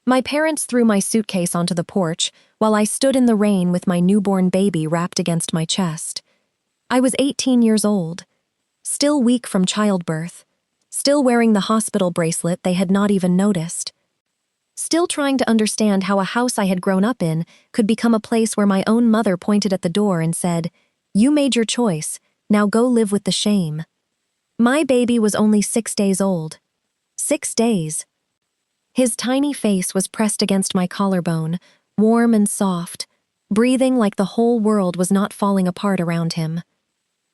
My parents threw my suitcase onto the porch while I stood in the rain with my newborn baby wrapped against my chest. I was 18 years old, still weak from childbirth, still wearing the hospital bracelet they had not even noticed, still trying to understand how a house I had grown up in could become a place where my own mother pointed at the door and said, "You made your choice, now go live with the shame." My baby was only 6 days old. 6 days. His tiny face was pressed against my collarbone, warm and soft, breathing like the whole world was not falling apart around him.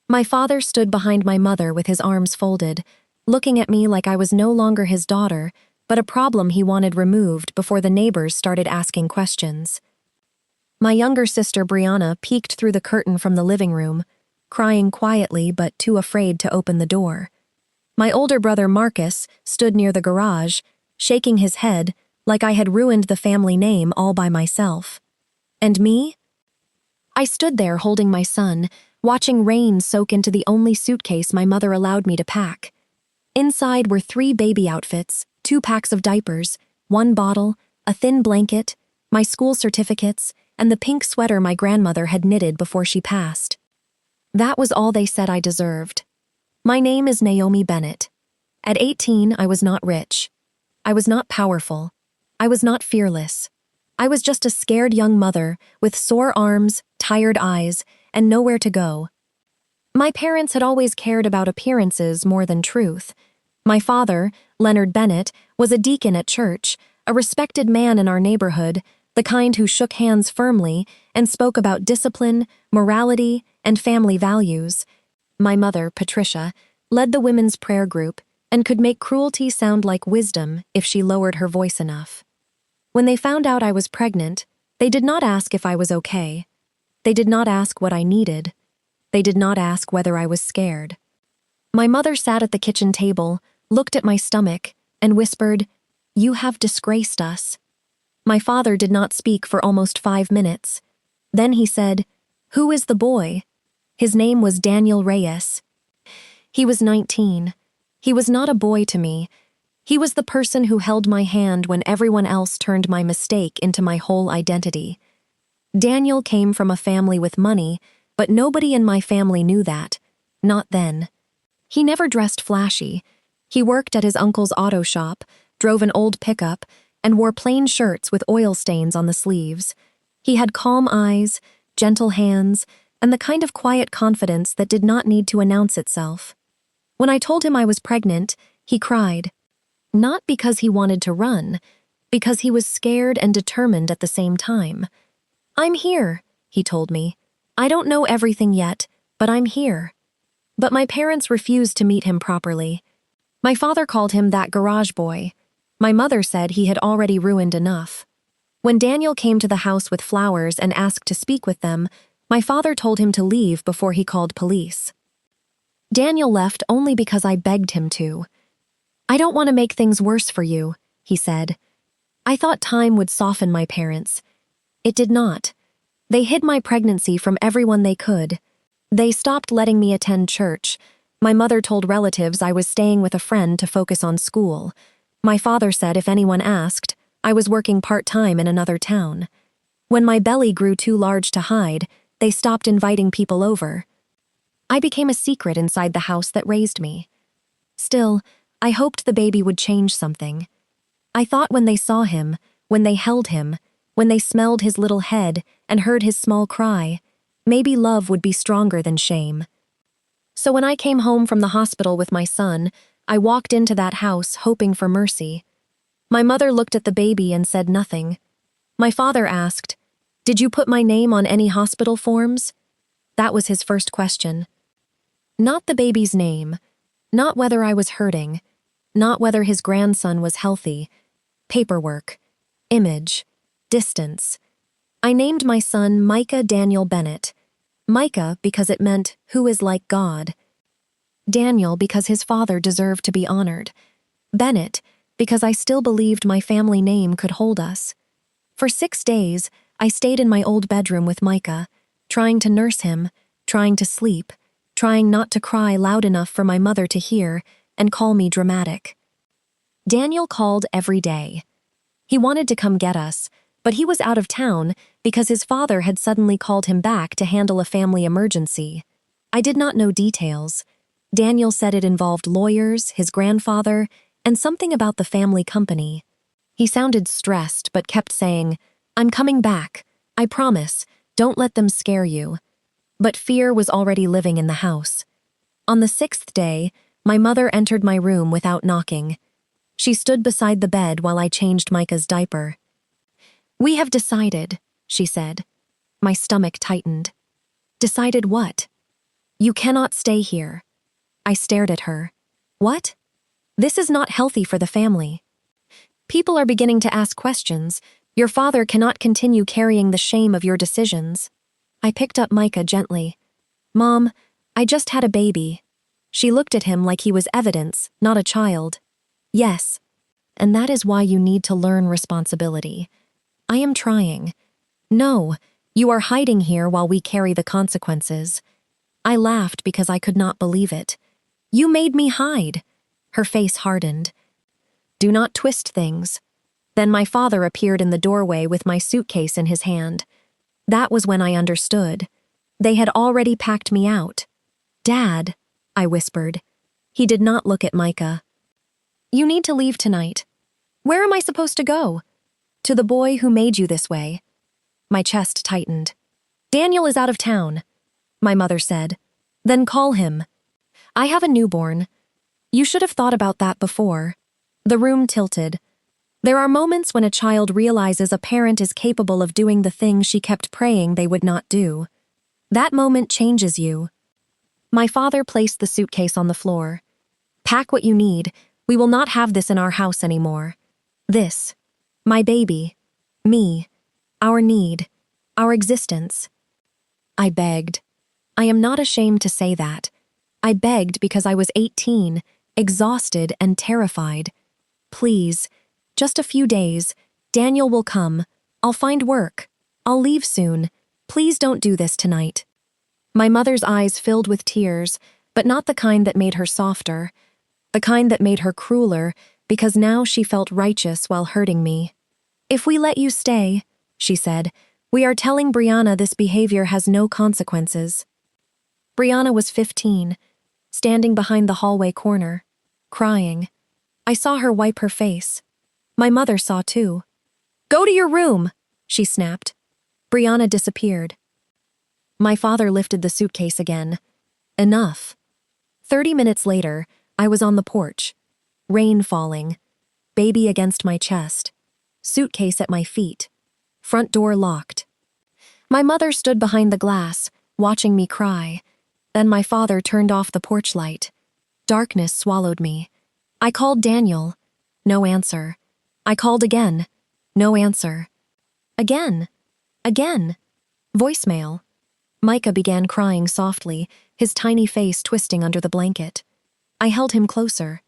My father stood behind my mother with his arms folded, looking at me like I was no longer his daughter, but a problem he wanted removed before the neighbors started asking questions. My younger sister Brianna peeked through the curtain from the living room, crying quietly but too afraid to open the door. My older brother Marcus stood near the garage, shaking his head like I had ruined the family name all by myself. And me? I stood there holding my son, watching rain soak into the only suitcase my mother allowed me to pack. Inside were 3 baby outfits, 2 packs of diapers, 1 bottle, a thin blanket, my school certificates, and the pink sweater my grandmother had knitted before she passed. That was all they said I deserved. My name is Naomi Bennett. At 18, I was not rich. I was not powerful. I was not fearless. I was just a scared young mother with sore arms, tired eyes, and nowhere to go. My parents had always cared about appearances more than truth. My father, Leonard Bennett, was a deacon at church, a respected man in our neighborhood, the kind who shook hands firmly and spoke about discipline, morality, and family values. My mother, Patricia, led the women's prayer group and could make cruelty sound like wisdom if she lowered her voice enough. When they found out I was pregnant, they did not ask if I was okay. They did not ask what I needed. They did not ask whether I was scared. My mother sat at the kitchen table, looked at my stomach, and whispered, "You have disgraced us." My father did not speak for almost 5 minutes. Then he said, "Who is the boy?" His name was Daniel Reyes. He was 19. He was not a boy to me. He was the person who held my hand when everyone else turned my mistake into my whole identity. Daniel came from a family with money, but nobody in my family knew that. Not then. He never dressed flashy. He worked at his uncle's auto shop, drove an old pickup, and wore plain shirts with oil stains on the sleeves. He had calm eyes, gentle hands, and the kind of quiet confidence that did not need to announce itself. When I told him I was pregnant, he cried. Not because he wanted to run, because he was scared and determined at the same time. "I'm here," he told me. "I don't know everything yet, but I'm here." But my parents refused to meet him properly. My father called him that garage boy. My mother said he had already ruined enough. When Daniel came to the house with flowers and asked to speak with them, my father told him to leave before he called police. Daniel left only because I begged him to. "I don't want to make things worse for you," he said. I thought time would soften my parents. It did not. They hid my pregnancy from everyone they could. They stopped letting me attend church. My mother told relatives I was staying with a friend to focus on school. My father said if anyone asked, I was working part-time in another town. When my belly grew too large to hide, they stopped inviting people over. I became a secret inside the house that raised me. Still, I hoped the baby would change something. I thought when they saw him, when they held him, when they smelled his little head and heard his small cry, maybe love would be stronger than shame. So when I came home from the hospital with my son, I walked into that house hoping for mercy. My mother looked at the baby and said nothing. My father asked, "Did you put my name on any hospital forms?" That was his first question. Not the baby's name, not whether I was hurting, not whether his grandson was healthy. Paperwork, image, distance. I named my son Micah Daniel Bennett. Micah because it meant, "who is like God." Daniel because his father deserved to be honored. Bennett because I still believed my family name could hold us. For 6 days, I stayed in my old bedroom with Micah, trying to nurse him, trying to sleep, trying not to cry loud enough for my mother to hear and call me dramatic. Daniel called every day. He wanted to come get us, but he was out of town because his father had suddenly called him back to handle a family emergency. I did not know details. Daniel said it involved lawyers, his grandfather, and something about the family company. He sounded stressed but kept saying, "I'm coming back. I promise. Don't let them scare you." But fear was already living in the house. On the 6th day, my mother entered my room without knocking. She stood beside the bed while I changed Micah's diaper. "We have decided," she said. My stomach tightened. "Decided what?" "You cannot stay here." I stared at her. "What? This is not healthy for the family. People are beginning to ask questions. Your father cannot continue carrying the shame of your decisions." I picked up Micah gently. "Mom, I just had a baby." She looked at him like he was evidence, not a child. "Yes, and that is why you need to learn responsibility." "I am trying." "No, you are hiding here while we carry the consequences." I laughed because I could not believe it. "You made me hide." Her face hardened. "Do not twist things." Then my father appeared in the doorway with my suitcase in his hand. That was when I understood. They had already packed me out. "Dad," I whispered. He did not look at Micah. "You need to leave tonight." "Where am I supposed to go?" "To the boy who made you this way." My chest tightened. "Daniel is out of town," my mother said. "Then call him." "I have a newborn." "You should have thought about that before." The room tilted. There are moments when a child realizes a parent is capable of doing the thing she kept praying they would not do. That moment changes you. My father placed the suitcase on the floor. "Pack what you need. We will not have this in our house anymore. This. My baby. Me. Our need. Our existence." I begged. I am not ashamed to say that. I begged because I was 18, exhausted and terrified. "Please, just a few days. Daniel will come. I'll find work. I'll leave soon. Please don't do this tonight." My mother's eyes filled with tears, but not the kind that made her softer, the kind that made her crueler, because now she felt righteous while hurting me. "If we let you stay," she said, "we are telling Brianna this behavior has no consequences." Brianna was 15, standing behind the hallway corner, crying. I saw her wipe her face. My mother saw too. "Go to your room," she snapped. Brianna disappeared. My father lifted the suitcase again. Enough. 30 minutes later, I was on the porch. Rain falling. Baby against my chest. Suitcase at my feet. Front door locked. My mother stood behind the glass, watching me cry. Then my father turned off the porch light. Darkness swallowed me. I called Daniel. No answer. I called again. No answer. Again. Again. Voicemail. Micah began crying softly, his tiny face twisting under the blanket. I held him closer.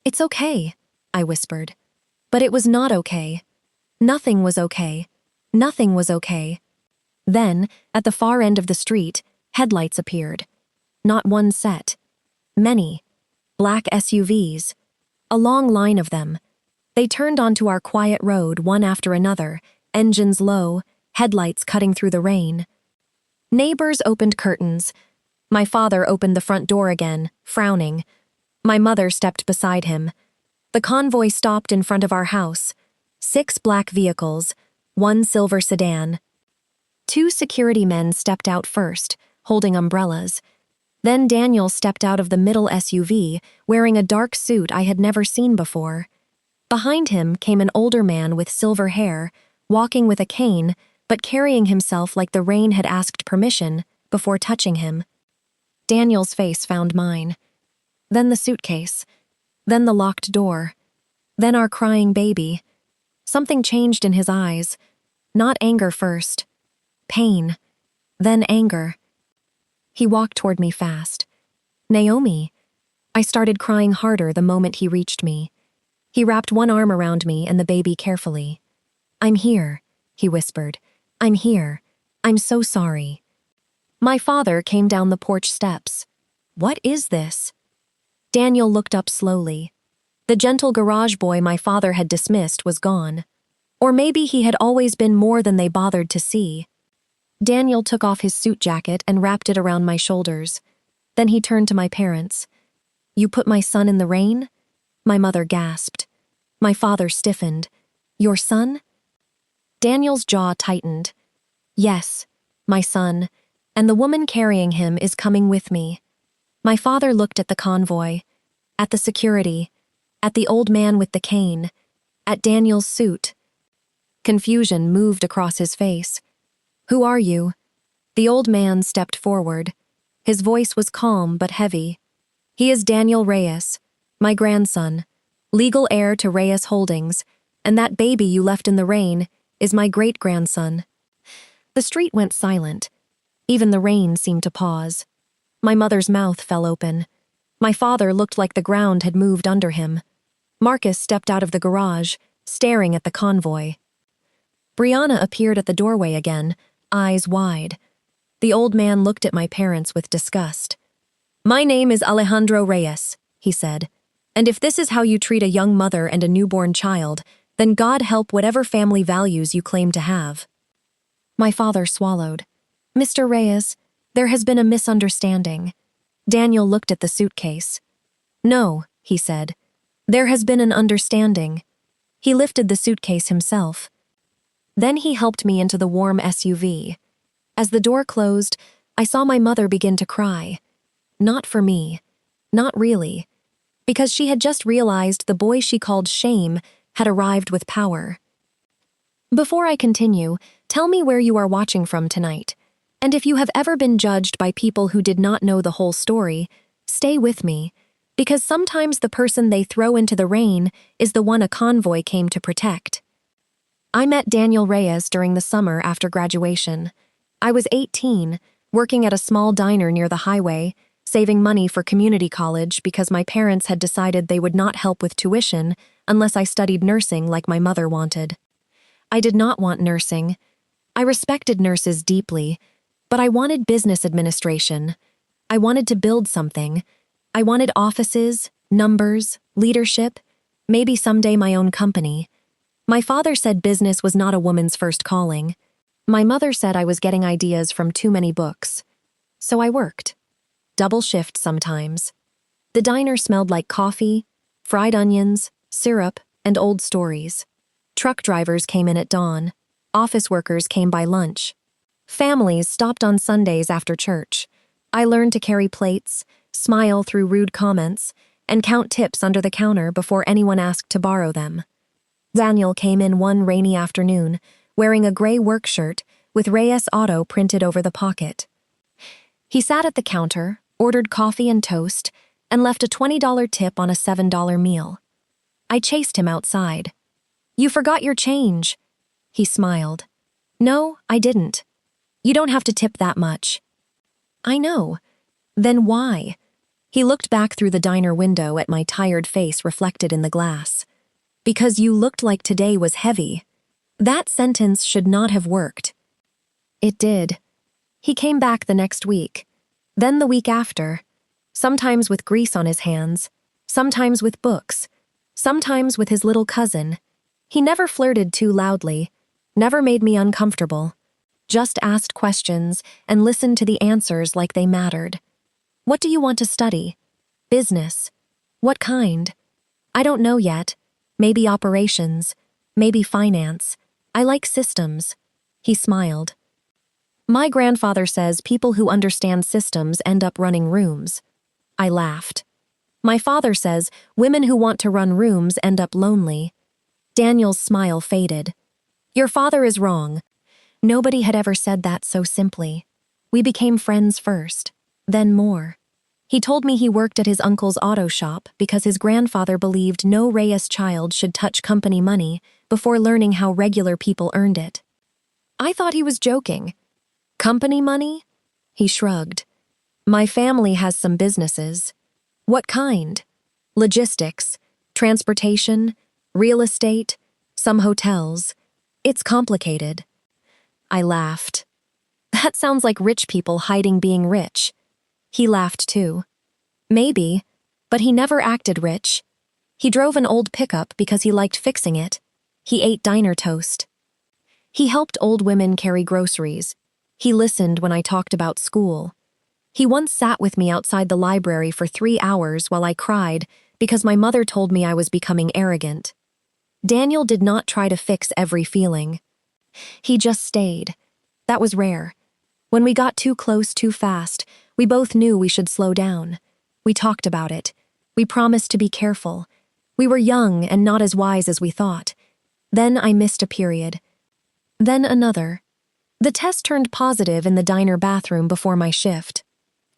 "It's okay," I whispered. But it was not okay. Nothing was okay. Nothing was okay. Then, at the far end of the street, headlights appeared. Not one set. Many. Black SUVs. A long line of them. They turned onto our quiet road one after another, engines low, headlights cutting through the rain. Neighbors opened curtains. My father opened the front door again, frowning. My mother stepped beside him. The convoy stopped in front of our house. 6 black vehicles, 1 silver sedan. 2 security men stepped out first, holding umbrellas. Then Daniel stepped out of the middle SUV, wearing a dark suit I had never seen before. Behind him came an older man with silver hair, walking with a cane, but carrying himself like the rain had asked permission before touching him. Daniel's face found mine. Then the suitcase. Then the locked door. Then our crying baby. Something changed in his eyes. Not anger first. Pain. Then anger. He walked toward me fast. "Naomi." I started crying harder the moment he reached me. He wrapped one arm around me and the baby carefully. "I'm here," he whispered. "I'm here. I'm so sorry." My father came down the porch steps. "What is this?" Daniel looked up slowly. The gentle garage boy my father had dismissed was gone. Or maybe he had always been more than they bothered to see. Daniel took off his suit jacket and wrapped it around my shoulders. Then he turned to my parents. "You put my son in the rain?" My mother gasped. My father stiffened. "Your son?" Daniel's jaw tightened. "Yes, my son, and the woman carrying him is coming with me." My father looked at the convoy, at the security, at the old man with the cane, at Daniel's suit. Confusion moved across his face. "Who are you?" The old man stepped forward. His voice was calm but heavy. "He is Daniel Reyes, my grandson, legal heir to Reyes Holdings, and that baby you left in the rain is my great-grandson." The street went silent. Even the rain seemed to pause. My mother's mouth fell open. My father looked like the ground had moved under him. Marcus stepped out of the garage, staring at the convoy. Brianna appeared at the doorway again, eyes wide. The old man looked at my parents with disgust. "My name is Alejandro Reyes," he said, "and if this is how you treat a young mother and a newborn child, then God help whatever family values you claim to have." My father swallowed. "Mr. Reyes, there has been a misunderstanding." Daniel looked at the suitcase. "No," he said. "There has been an understanding." He lifted the suitcase himself. Then he helped me into the warm SUV. As the door closed, I saw my mother begin to cry. Not for me. Not really. Because she had just realized the boy she called Shame had arrived with power. Before I continue, tell me where you are watching from tonight. And if you have ever been judged by people who did not know the whole story, stay with me, because sometimes the person they throw into the rain is the one a convoy came to protect. I met Daniel Reyes during the summer after graduation. I was 18, working at a small diner near the highway, saving money for community college because my parents had decided they would not help with tuition unless I studied nursing like my mother wanted. I did not want nursing. I respected nurses deeply, but I wanted business administration. I wanted to build something. I wanted offices, numbers, leadership, maybe someday my own company. My father said business was not a woman's first calling. My mother said I was getting ideas from too many books. So I worked. Double shift sometimes. The diner smelled like coffee, fried onions, syrup, and old stories. Truck drivers came in at dawn. Office workers came by lunch. Families stopped on Sundays after church. I learned to carry plates, smile through rude comments, and count tips under the counter before anyone asked to borrow them. Daniel came in one rainy afternoon, wearing a gray work shirt with Reyes Auto printed over the pocket. He sat at the counter, ordered coffee and toast, and left a $20 tip on a $7 meal. I chased him outside. "You forgot your change." He smiled. "No, I didn't. You don't have to tip that much." "I know. Then why?" He looked back through the diner window at my tired face reflected in the glass. "Because you looked like today was heavy." That sentence should not have worked. It did. He came back the next week, then the week after, sometimes with grease on his hands, sometimes with books, sometimes with his little cousin. He never flirted too loudly, never made me uncomfortable, just asked questions and listened to the answers like they mattered. "What do you want to study?" "Business." "What kind?" "I don't know yet. Maybe operations, maybe finance. I like systems." He smiled. "My grandfather says people who understand systems end up running rooms." I laughed. "My father says women who want to run rooms end up lonely." Daniel's smile faded. "Your father is wrong." Nobody had ever said that so simply. We became friends first, then more. He told me he worked at his uncle's auto shop because his grandfather believed no Reyes child should touch company money before learning how regular people earned it. I thought he was joking. "Company money?" He shrugged. "My family has some businesses." "What kind?" "Logistics, transportation, real estate, some hotels. It's complicated." I laughed. "That sounds like rich people hiding being rich." He laughed too. "Maybe, but he never acted rich. He drove an old pickup because he liked fixing it. He ate diner toast. He helped old women carry groceries. He listened when I talked about school. He once sat with me outside the library for 3 hours while I cried because my mother told me I was becoming arrogant. Daniel did not try to fix every feeling. He just stayed. That was rare. When we got too close too fast, we both knew we should slow down. We talked about it. We promised to be careful. We were young and not as wise as we thought. Then I missed a period. Then another. The test turned positive in the diner bathroom before my shift.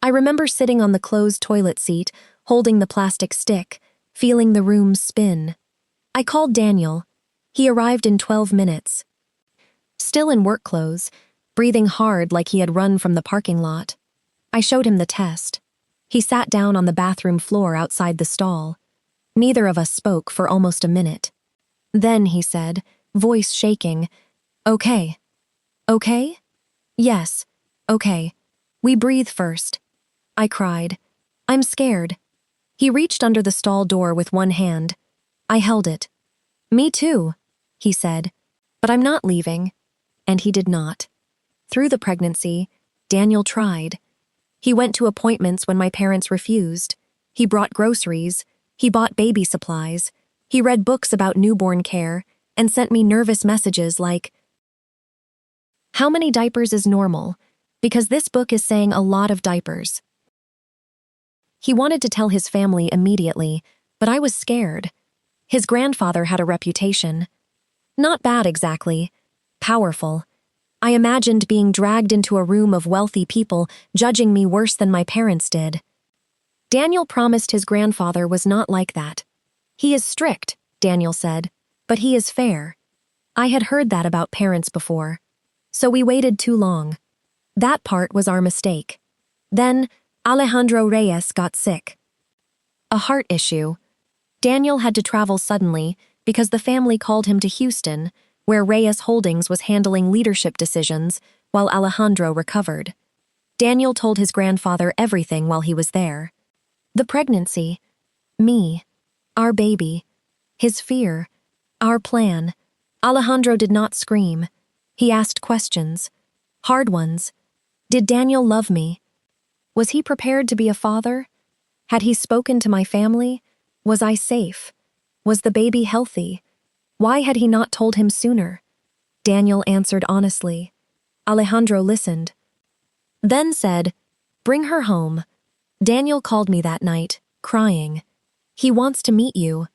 I remember sitting on the closed toilet seat, holding the plastic stick, feeling the room spin. I called Daniel. He arrived in 12 minutes. Still in work clothes, breathing hard like he had run from the parking lot. I showed him the test. He sat down on the bathroom floor outside the stall. Neither of us spoke for almost a minute. Then he said, voice shaking, "Okay. Okay? Yes. Okay. We breathe first." I cried. "I'm scared." He reached under the stall door with one hand. I held it. "Me too," he said, "but I'm not leaving." And he did not. Through the pregnancy, Daniel tried. He went to appointments when my parents refused. He brought groceries. He bought baby supplies. He read books about newborn care and sent me nervous messages like, "How many diapers is normal? Because this book is saying a lot of diapers." He wanted to tell his family immediately, but I was scared. His grandfather had a reputation. Not bad exactly. Powerful. I imagined being dragged into a room of wealthy people judging me worse than my parents did. Daniel promised his grandfather was not like that. "He is strict," Daniel said, "but he is fair." I had heard that about parents before. So we waited too long. That part was our mistake. Then Alejandro Reyes got sick. A heart issue. Daniel had to travel suddenly because the family called him to Houston, where Reyes Holdings was handling leadership decisions while Alejandro recovered. Daniel told his grandfather everything while he was there. The pregnancy, me, our baby, his fear, our plan. Alejandro did not scream. He asked questions. Hard ones. Did Daniel love me? Was he prepared to be a father? Had he spoken to my family? Was I safe? Was the baby healthy? Why had he not told him sooner? Daniel answered honestly. Alejandro listened. Then said, "Bring her home." Daniel called me that night, crying. "He wants to meet you."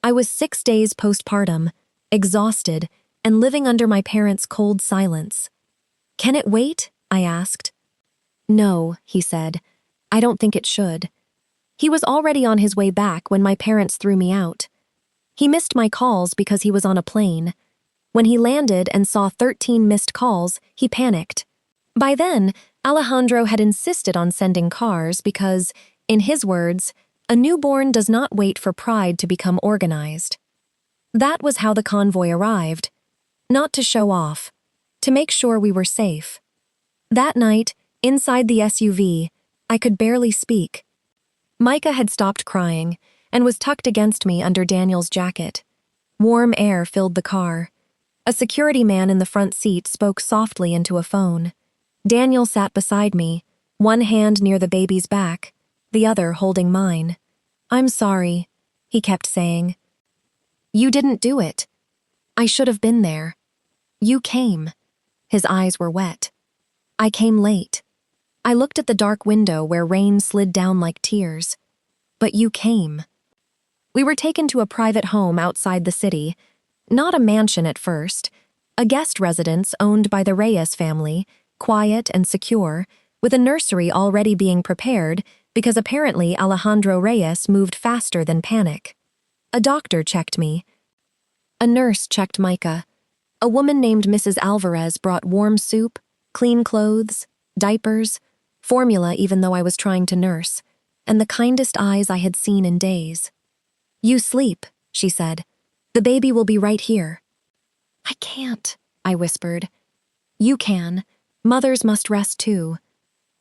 I was 6 days postpartum, exhausted, and living under my parents' cold silence. "Can it wait?" I asked. "No," he said. "I don't think it should." He was already on his way back when my parents threw me out. He missed my calls because he was on a plane. When he landed and saw 13 missed calls, he panicked. By then, Alejandro had insisted on sending cars because, in his words, a newborn does not wait for pride to become organized. That was how the convoy arrived. Not to show off, to make sure we were safe. That night, inside the SUV, I could barely speak. Micah had stopped crying and was tucked against me under Daniel's jacket. Warm air filled the car. A security man in the front seat spoke softly into a phone. Daniel sat beside me, one hand near the baby's back, the other holding mine. "I'm sorry," he kept saying. "You didn't do it. I should have been there. You came." His eyes were wet. "I came late. I looked at the dark window where rain slid down like tears. But you came." We were taken to a private home outside the city. Not a mansion at first. A guest residence owned by the Reyes family, quiet and secure, with a nursery already being prepared because apparently Alejandro Reyes moved faster than panic. A doctor checked me. A nurse checked Micah. A woman named Mrs. Alvarez brought warm soup, clean clothes, diapers, formula even though I was trying to nurse, and the kindest eyes I had seen in days. "You sleep," she said. "The baby will be right here." "I can't," I whispered. "You can. Mothers must rest too."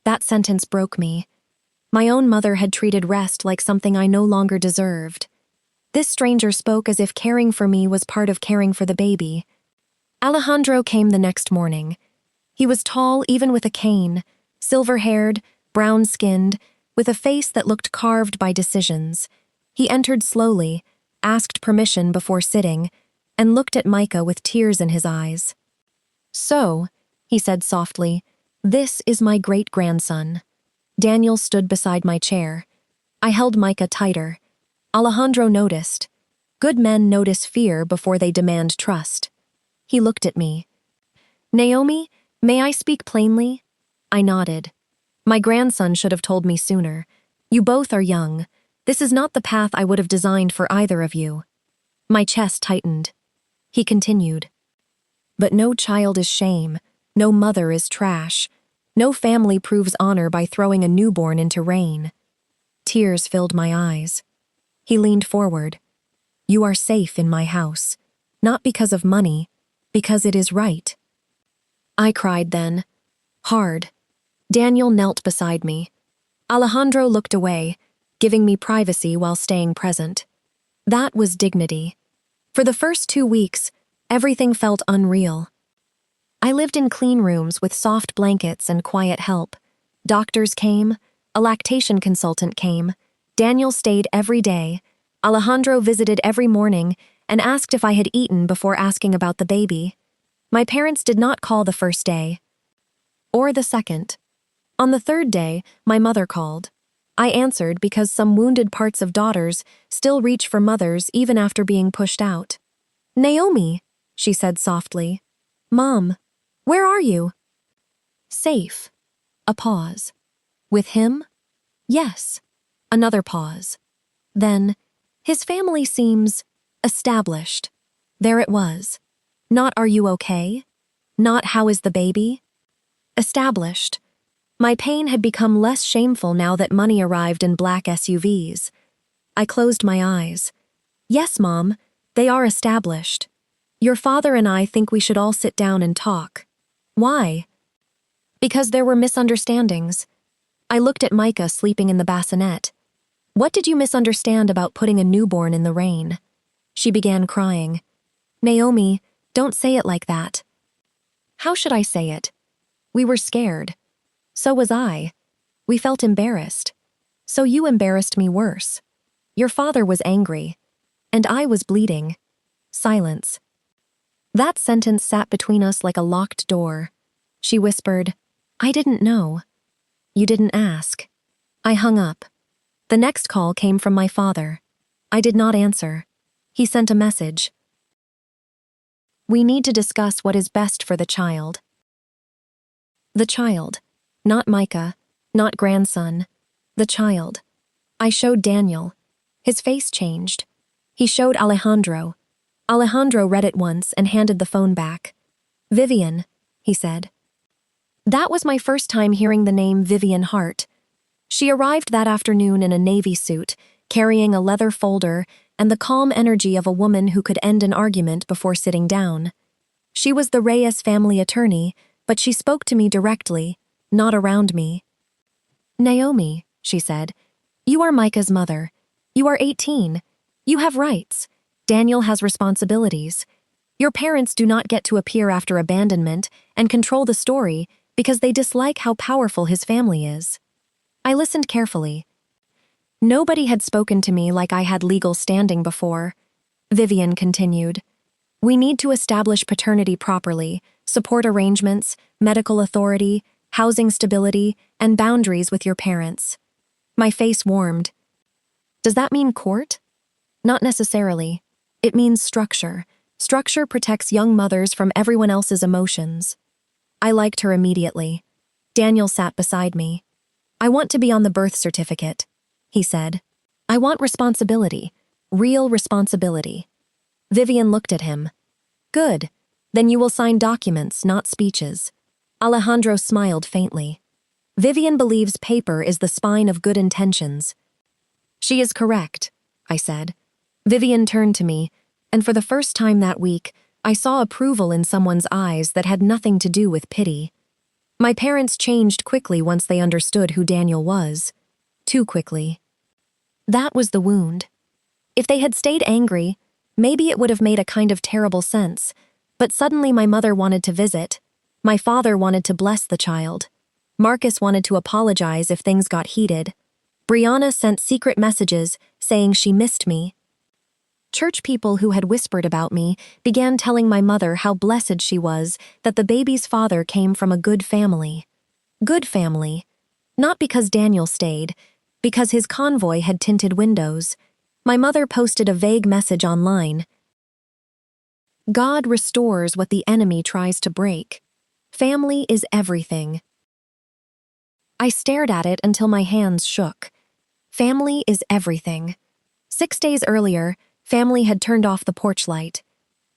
That sentence broke me. My own mother had treated rest like something I no longer deserved. This stranger spoke as if caring for me was part of caring for the baby. Alejandro came the next morning. He was tall even with a cane, silver-haired, brown-skinned, with a face that looked carved by decisions. He entered slowly, asked permission before sitting, and looked at Micah with tears in his eyes. "So," he said softly, "this is my great-grandson." Daniel stood beside my chair. I held Micah tighter. Alejandro noticed. Good men notice fear before they demand trust. He looked at me. "Naomi, may I speak plainly?" I nodded. "My grandson should have told me sooner. You both are young. This is not the path I would have designed for either of you." My chest tightened. He continued. "But no child is shame. No mother is trash. No family proves honor by throwing a newborn into rain." Tears filled my eyes. He leaned forward. "You are safe in my house. Not because of money, because it is right." I cried then. Hard. Daniel knelt beside me. Alejandro looked away, giving me privacy while staying present. That was dignity. For the first 2 weeks, everything felt unreal. I lived in clean rooms with soft blankets and quiet help. Doctors came, a lactation consultant came, Daniel stayed every day, Alejandro visited every morning and asked if I had eaten before asking about the baby. My parents did not call the first day. Or the second. On the third day, my mother called. I answered because some wounded parts of daughters still reach for mothers even after being pushed out. "Naomi," she said softly. "Mom, where are you?" "Safe." A pause. "With him?" "Yes." Another pause. Then, "His family seems established." There it was. Not "Are you okay?" Not "How is the baby?" Established. My pain had become less shameful now that money arrived in black SUVs. I closed my eyes. "Yes, Mom, they are established. Your father and I think we should all sit down and talk." "Why?" "Because there were misunderstandings." I looked at Micah sleeping in the bassinet. "What did you misunderstand about putting a newborn in the rain?" She began crying. "Naomi, don't say it like that." "How should I say it?" "We were scared. So was I. We felt embarrassed. So you embarrassed me worse. Your father was angry. And I was bleeding." Silence. That sentence sat between us like a locked door. She whispered, "I didn't know." "You didn't ask." I hung up. The next call came from my father. I did not answer. He sent a message. "We need to discuss what is best for the child." The child. Not Micah, not grandson. The child. I showed Daniel. His face changed. He showed Alejandro. Alejandro read it once and handed the phone back. "Vivian," he said. That was my first time hearing the name Vivian Hart. She arrived that afternoon in a navy suit, carrying a leather folder and the calm energy of a woman who could end an argument before sitting down. She was the Reyes family attorney, but she spoke to me directly, not around me. "Naomi," she said, "you are Micah's mother. You are 18. You have rights. Daniel has responsibilities. Your parents do not get to appear after abandonment and control the story because they dislike how powerful his family is." I listened carefully. Nobody had spoken to me like I had legal standing before. Vivian continued. "We need to establish paternity properly, support arrangements, medical authority, housing stability, and boundaries with your parents." My face warmed. "Does that mean court?" "Not necessarily. It means structure. Structure protects young mothers from everyone else's emotions." I liked her immediately. Daniel sat beside me. "I want to be on the birth certificate," he said. "I want responsibility. Real responsibility." Vivian looked at him. "Good. Then you will sign documents, not speeches." Alejandro smiled faintly. "Vivian believes paper is the spine of good intentions." "She is correct," I said. Vivian turned to me, and for the first time that week, I saw approval in someone's eyes that had nothing to do with pity. My parents changed quickly once they understood who Daniel was. Too quickly. That was the wound. If they had stayed angry, maybe it would have made a kind of terrible sense, but suddenly my mother wanted to visit. My father wanted to bless the child. Marcus wanted to apologize if things got heated. Brianna sent secret messages saying she missed me. Church people who had whispered about me began telling my mother how blessed she was that the baby's father came from a good family. Good family. Not because Daniel stayed, because his convoy had tinted windows. My mother posted a vague message online. God restores what the enemy tries to break. Family is everything. I stared at it until my hands shook. Family is everything. 6 days earlier, family had turned off the porch light.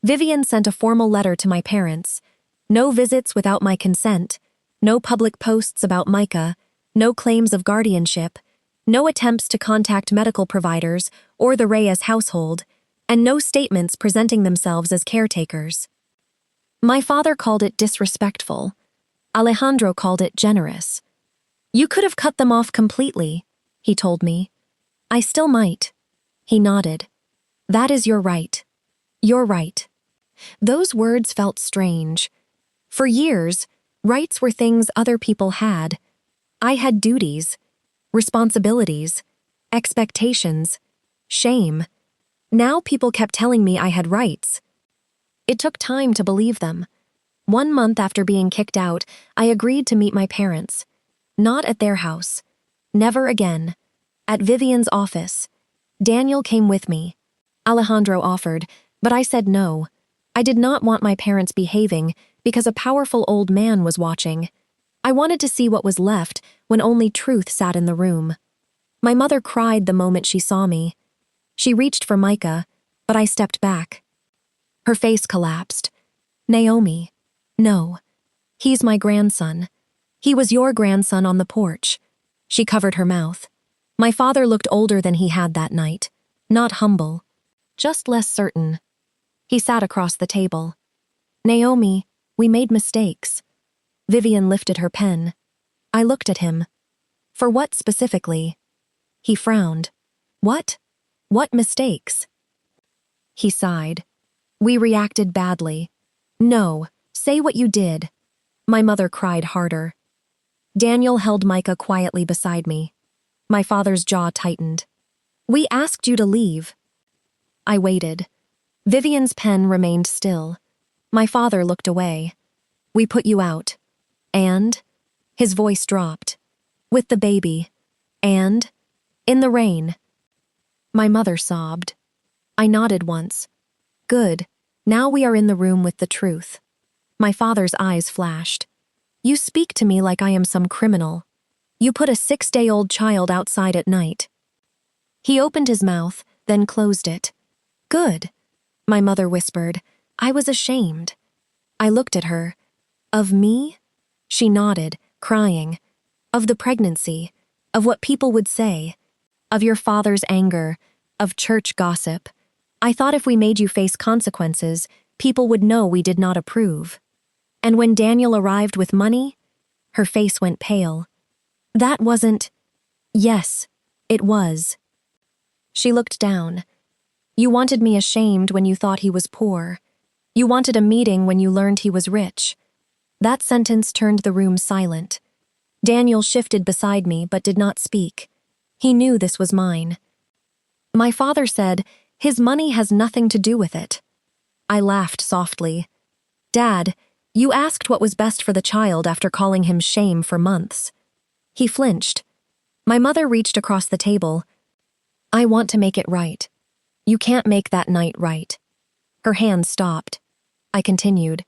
Vivian sent a formal letter to my parents. No visits without my consent. No public posts about Micah. No claims of guardianship. No attempts to contact medical providers or the Reyes household. And no statements presenting themselves as caretakers. My father called it disrespectful. Alejandro called it generous. You could have cut them off completely, he told me. I still might. He nodded. That is your right. You're right. Those words felt strange. For years, rights were things other people had. I had duties, responsibilities, expectations, shame. Now people kept telling me I had rights. It took time to believe them. 1 month after being kicked out, I agreed to meet my parents. Not at their house. Never again. At Vivian's office. Daniel came with me. Alejandro offered, but I said no. I did not want my parents behaving because a powerful old man was watching. I wanted to see what was left when only truth sat in the room. My mother cried the moment she saw me. She reached for Micah, but I stepped back. Her face collapsed. Naomi. No. He's my grandson. He was your grandson on the porch. She covered her mouth. My father looked older than he had that night. Not humble. Just less certain. He sat across the table. Naomi, we made mistakes. Vivian lifted her pen. I looked at him. For what specifically? He frowned. What? What mistakes? He sighed. We reacted badly. No, say what you did. My mother cried harder. Daniel held Micah quietly beside me. My father's jaw tightened. We asked you to leave. I waited. Vivian's pen remained still. My father looked away. We put you out. And? His voice dropped. With the baby. And? In the rain. My mother sobbed. I nodded once. Good. Now we are in the room with the truth. My father's eyes flashed. You speak to me like I am some criminal. You put a 6-day-old child outside at night. He opened his mouth, then closed it. Good. My mother whispered. I was ashamed. I looked at her. Of me? She nodded, crying. Of the pregnancy. Of what people would say. Of your father's anger. Of church gossip. I thought if we made you face consequences, people would know we did not approve. And when Daniel arrived with money, her face went pale. That wasn't... Yes, it was. She looked down. You wanted me ashamed when you thought he was poor. You wanted a meeting when you learned he was rich. That sentence turned the room silent. Daniel shifted beside me but did not speak. He knew this was mine. My father said, his money has nothing to do with it. I laughed softly. Dad, you asked what was best for the child after calling him shame for months. He flinched. My mother reached across the table. I want to make it right. You can't make that night right. Her hand stopped. I continued.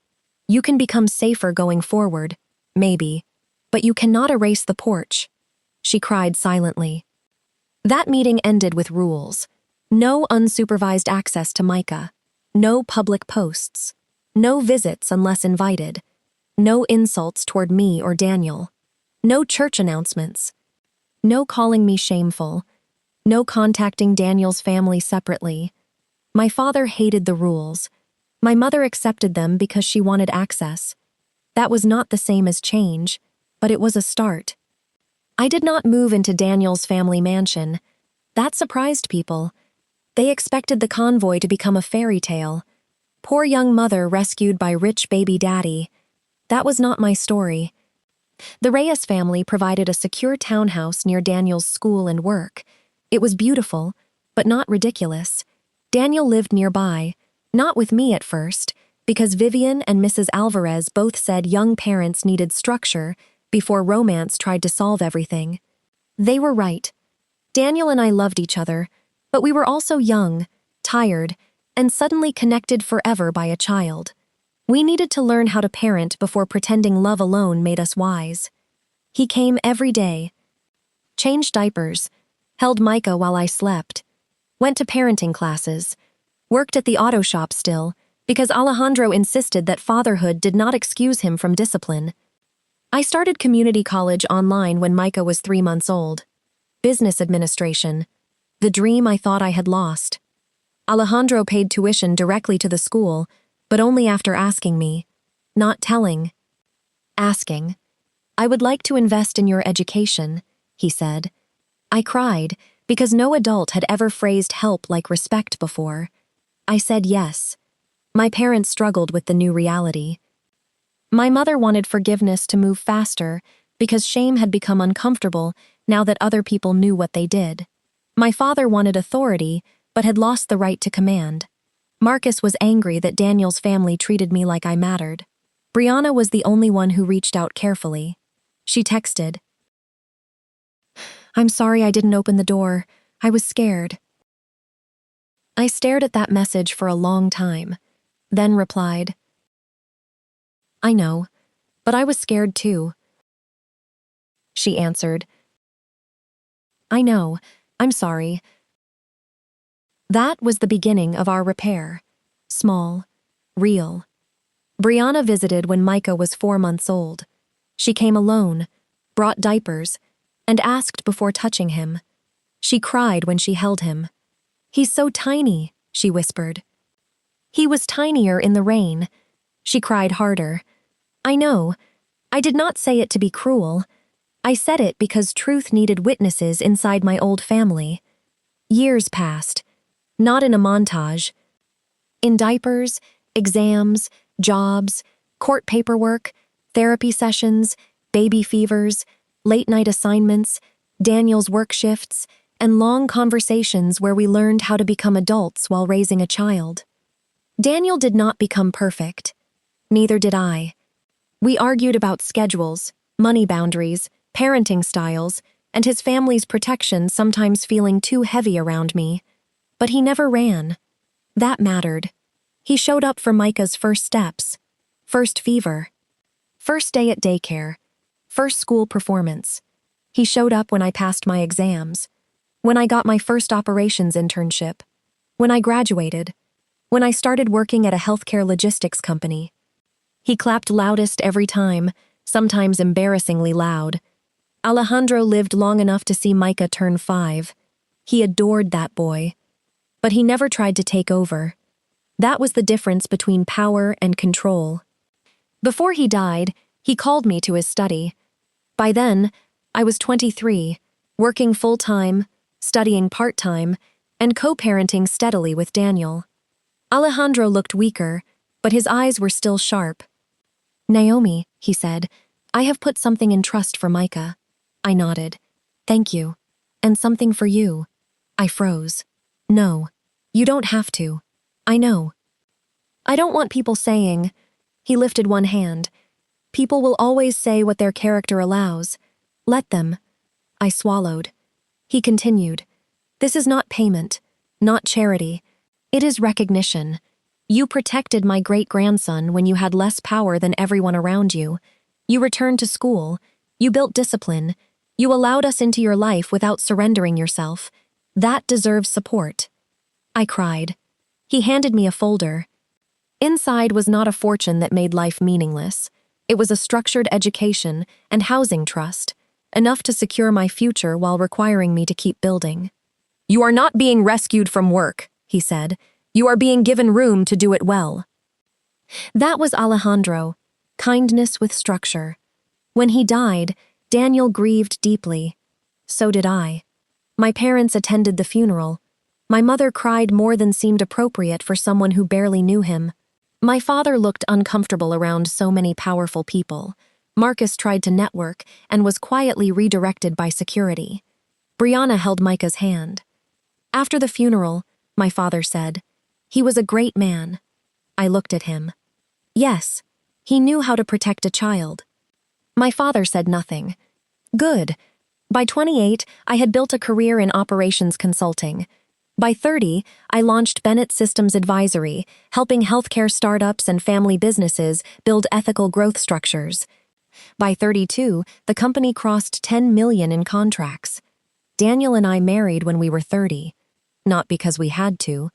You can become safer going forward, maybe, but you cannot erase the porch. She cried silently. That meeting ended with rules. No unsupervised access to Micah. No public posts. No visits unless invited. No insults toward me or Daniel. No church announcements. No calling me shameful. No contacting Daniel's family separately. My father hated the rules. My mother accepted them because she wanted access. That was not the same as change, but it was a start. I did not move into Daniel's family mansion. That surprised people. They expected the convoy to become a fairy tale. Poor young mother rescued by rich baby daddy. That was not my story. The Reyes family provided a secure townhouse near Daniel's school and work. It was beautiful, but not ridiculous. Daniel lived nearby, not with me at first, because Vivian and Mrs. Alvarez both said young parents needed structure before romance tried to solve everything. They were right. Daniel and I loved each other, but we were also young, tired, and suddenly connected forever by a child. We needed to learn how to parent before pretending love alone made us wise. He came every day, changed diapers, held Micah while I slept, went to parenting classes, worked at the auto shop still, because Alejandro insisted that fatherhood did not excuse him from discipline. I started community college online when Micah was 3 months old. Business administration, the dream I thought I had lost. Alejandro paid tuition directly to the school, but only after asking me, not telling. Asking. I would like to invest in your education, he said. I cried, because no adult had ever phrased help like respect before. I said yes. My parents struggled with the new reality. My mother wanted forgiveness to move faster because shame had become uncomfortable now that other people knew what they did. My father wanted authority, but had lost the right to command. Marcus was angry that Daniel's family treated me like I mattered. Brianna was the only one who reached out carefully. She texted, "I'm sorry I didn't open the door. I was scared." I stared at that message for a long time, then replied, "I know, but I was scared too." She answered, "I know, I'm sorry." That was the beginning of our repair. Small, real. Brianna visited when Micah was 4 months old. She came alone, brought diapers, and asked before touching him. She cried when she held him. "He's so tiny," she whispered. He was tinier in the rain. She cried harder. I know. I did not say it to be cruel. I said it because truth needed witnesses inside my old family. Years passed. Not in a montage. In diapers, exams, jobs, court paperwork, therapy sessions, baby fevers, late-night assignments, Daniel's work shifts, and long conversations where we learned how to become adults while raising a child. Daniel did not become perfect. Neither did I. We argued about schedules, money boundaries, parenting styles, and his family's protection sometimes feeling too heavy around me. But he never ran. That mattered. He showed up for Micah's first steps, first fever, first day at daycare, first school performance. He showed up when I passed my exams, when I got my first operations internship, when I graduated, when I started working at a healthcare logistics company. He clapped loudest every time, sometimes embarrassingly loud. Alejandro lived long enough to see Micah turn 5. He adored that boy. But he never tried to take over. That was the difference between power and control. Before he died, he called me to his study. By then, I was 23, working full-time, studying part-time, and co-parenting steadily with Daniel. Alejandro looked weaker, but his eyes were still sharp. "Naomi," he said, "I have put something in trust for Micah." I nodded. "Thank you. And something for you." I froze. "No. You don't have to. I know." "I don't want people saying," he lifted one hand, "people will always say what their character allows. Let them." I swallowed. He continued, "This is not payment, not charity. It is recognition. You protected my great-grandson when you had less power than everyone around you. You returned to school. You built discipline. You allowed us into your life without surrendering yourself. That deserves support." I cried. He handed me a folder. Inside was not a fortune that made life meaningless. It was a structured education and housing trust, enough to secure my future while requiring me to keep building. "You are not being rescued from work," he said. "You are being given room to do it well." That was Alejandro, kindness with structure. When he died, Daniel grieved deeply. So did I. My parents attended the funeral. My mother cried more than seemed appropriate for someone who barely knew him. My father looked uncomfortable around so many powerful people. Marcus tried to network and was quietly redirected by security. Brianna held Micah's hand. After the funeral, my father said, "He was a great man." I looked at him. Yes, he knew how to protect a child. My father said nothing. Good. By 28, I had built a career in operations consulting. By 30, I launched Bennett Systems Advisory, helping healthcare startups and family businesses build ethical growth structures. By 32, the company crossed 10 million in contracts. Daniel and I married when we were 30. Not because we had to.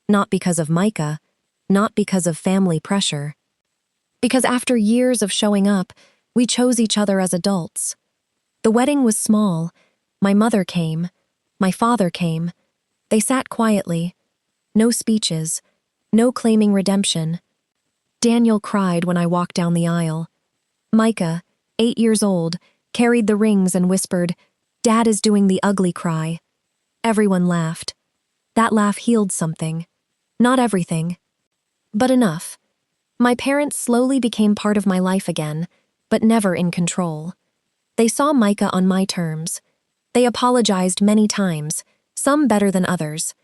Not because of Micah. Not because of family pressure. Because after years of showing up, we chose each other as adults. The wedding was small. My mother came. My father came. They sat quietly. No speeches. No claiming redemption. Daniel cried when I walked down the aisle. Micah, 8 years old, carried the rings and whispered, "Dad is doing the ugly cry." Everyone laughed. That laugh healed something. Not everything, but enough. My parents slowly became part of my life again, but never in control. They saw Micah on my terms. They apologized many times, some better than others.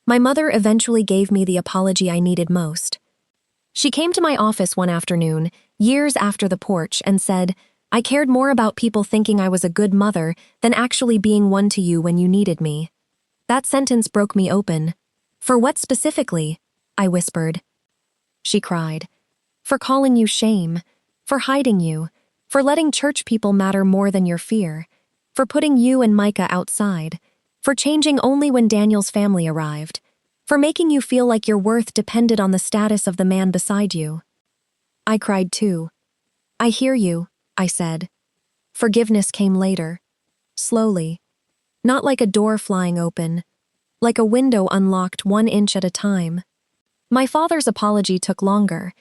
My mother eventually gave me the apology I needed most. She came to my office one afternoon, years after the porch, and said, "I cared more about people thinking I was a good mother than actually being one to you when you needed me." That sentence broke me open. "For what specifically?" I whispered. She cried. "For calling you shame, for hiding you, for letting church people matter more than your fear, for putting you and Micah outside, for changing only when Daniel's family arrived, for making you feel like your worth depended on the status of the man beside you." I cried too. "I hear you," I said. Forgiveness came later. Slowly. Not like a door flying open. Like a window unlocked 1 inch at a time. My father's apology took longer.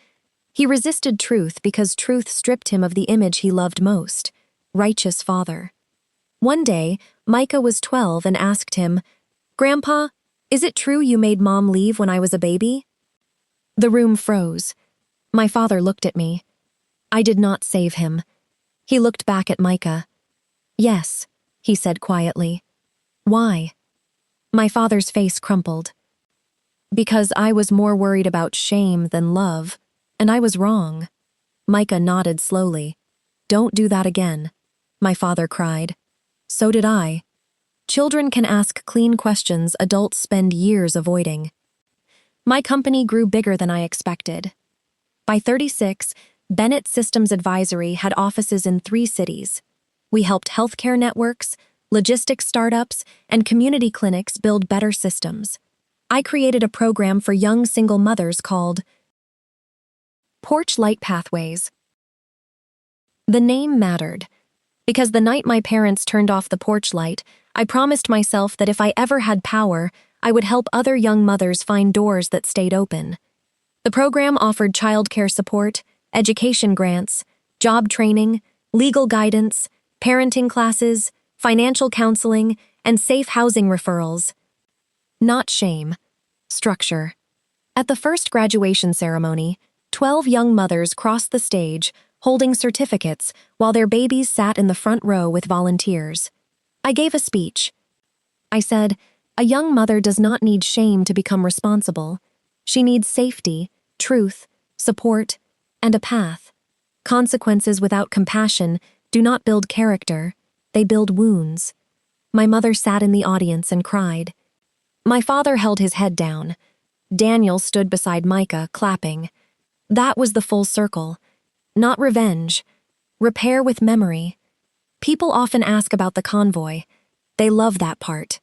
He resisted truth because truth stripped him of the image he loved most. Righteous father. One day, Micah was 12 and asked him, "Grandpa, is it true you made Mom leave when I was a baby?" The room froze. My father looked at me. I did not save him. He looked back at Micah. "Yes," he said quietly. "Why?" My father's face crumpled. "Because I was more worried about shame than love, and I was wrong." Micah nodded slowly. "Don't do that again," my father cried. So did I. Children can ask clean questions adults spend years avoiding. My company grew bigger than I expected. By 36, Bennett Systems Advisory had offices in 3 cities. We helped healthcare networks, logistics startups, and community clinics build better systems. I created a program for young single mothers called Porch Light Pathways. The name mattered. Because the night my parents turned off the porch light, I promised myself that if I ever had power, I would help other young mothers find doors that stayed open. The program offered childcare support, education grants, job training, legal guidance, parenting classes, financial counseling, and safe housing referrals. Not shame. Structure. At the first graduation ceremony, 12 young mothers crossed the stage, holding certificates while their babies sat in the front row with volunteers. I gave a speech. I said, "A young mother does not need shame to become responsible. She needs safety, truth, support, and a path. Consequences without compassion do not build character, they build wounds." My mother sat in the audience and cried. My father held his head down. Daniel stood beside Micah, clapping. That was the full circle. Not revenge. Repair with memory. People often ask about the convoy. They love that part.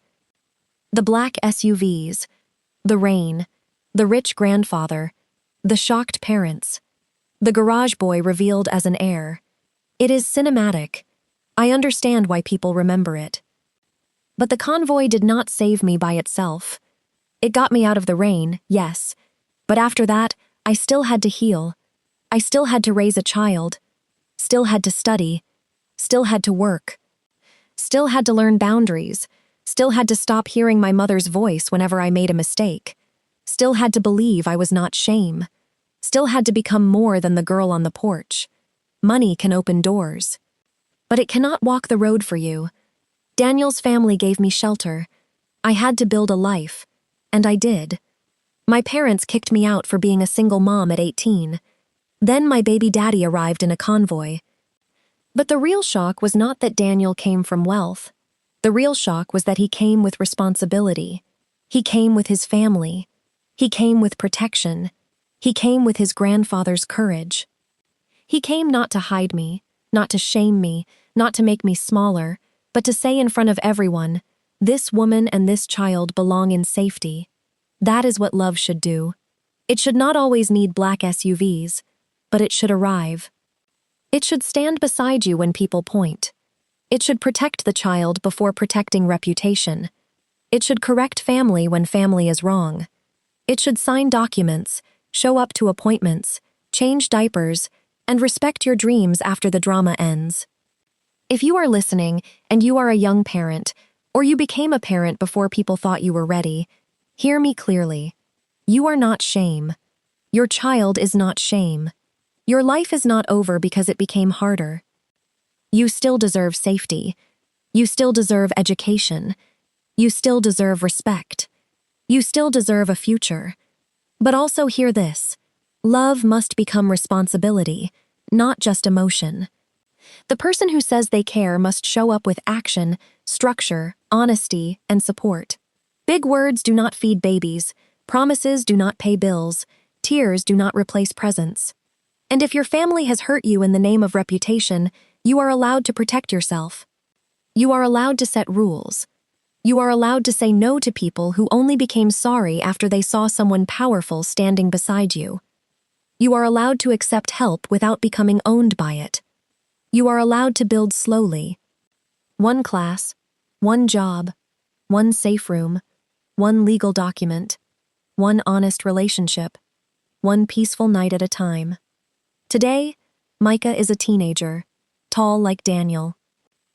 The black SUVs, the rain, the rich grandfather, the shocked parents, the garage boy revealed as an heir. It is cinematic. I understand why people remember it. But the convoy did not save me by itself. It got me out of the rain, yes, but after that, I still had to heal. I still had to raise a child, still had to study, still had to work, still had to learn boundaries, Still had to stop hearing my mother's voice whenever I made a mistake. Still had to believe I was not shame. Still had to become more than the girl on the porch. Money can open doors, but it cannot walk the road for you. Daniel's family gave me shelter. I had to build a life, and I did. My parents kicked me out for being a single mom at 18. Then my baby daddy arrived in a convoy. But the real shock was not that Daniel came from wealth. The real shock was that he came with responsibility. He came with his family. He came with protection. He came with his grandfather's courage. He came not to hide me, not to shame me, not to make me smaller, but to say in front of everyone, this woman and this child belong in safety. That is what love should do. It should not always need black SUVs, but it should arrive. It should stand beside you when people point. It should protect the child before protecting reputation. It should correct family when family is wrong. It should sign documents, show up to appointments, change diapers, and respect your dreams after the drama ends. If you are listening and you are a young parent, or you became a parent before people thought you were ready, hear me clearly. You are not shame. Your child is not shame. Your life is not over because it became harder. You still deserve safety. You still deserve education. You still deserve respect. You still deserve a future. But also hear this. Love must become responsibility, not just emotion. The person who says they care must show up with action, structure, honesty, and support. Big words do not feed babies. Promises do not pay bills. Tears do not replace presents. And if your family has hurt you in the name of reputation, you are allowed to protect yourself. You are allowed to set rules. You are allowed to say no to people who only became sorry after they saw someone powerful standing beside you. You are allowed to accept help without becoming owned by it. You are allowed to build slowly. One class, one job, one safe room, one legal document, one honest relationship, one peaceful night at a time. Today, Micah is a teenager, tall like Daniel,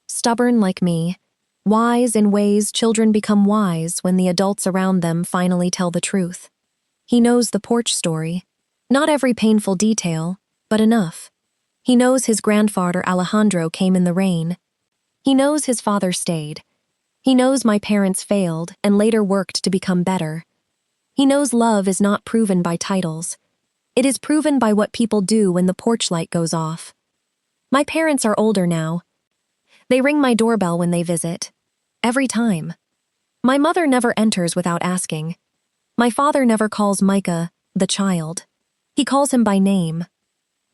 stubborn like me, wise in ways children become wise when the adults around them finally tell the truth. He knows the porch story, not every painful detail, but enough. He knows his grandfather Alejandro came in the rain. He knows his father stayed. He knows my parents failed and later worked to become better. He knows love is not proven by titles. It is proven by what people do when the porch light goes off. My parents are older now. They ring my doorbell when they visit. Every time. My mother never enters without asking. My father never calls Micah the child. He calls him by name.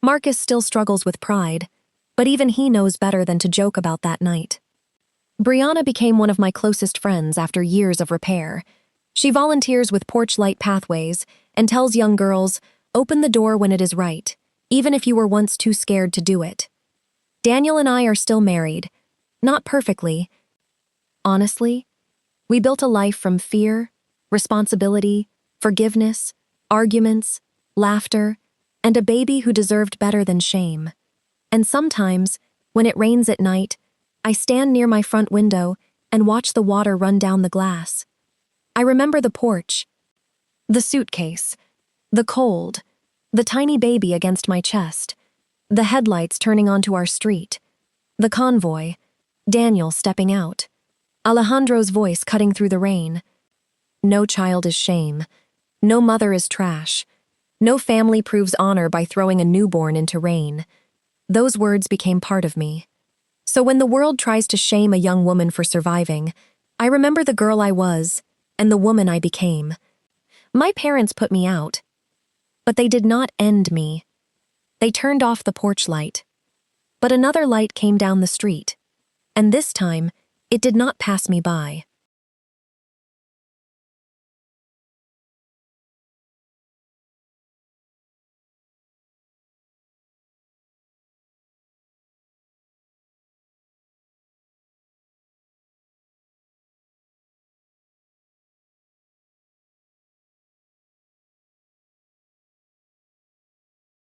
Marcus still struggles with pride, but even he knows better than to joke about that night. Brianna became one of my closest friends after years of repair. She volunteers with Porch Light Pathways and tells young girls, open the door when it is right, even if you were once too scared to do it. Daniel and I are still married. Not perfectly. Honestly, we built a life from fear, responsibility, forgiveness, arguments, laughter, and a baby who deserved better than shame. And sometimes, when it rains at night, I stand near my front window and watch the water run down the glass. I remember the porch, the suitcase, the cold, the tiny baby against my chest, the headlights turning onto our street, the convoy, Daniel stepping out, Alejandro's voice cutting through the rain. No child is shame. No mother is trash. No family proves honor by throwing a newborn into rain. Those words became part of me. So when the world tries to shame a young woman for surviving, I remember the girl I was and the woman I became. My parents put me out, but they did not end me. They turned off the porch light. But another light came down the street, and this time, it did not pass me by.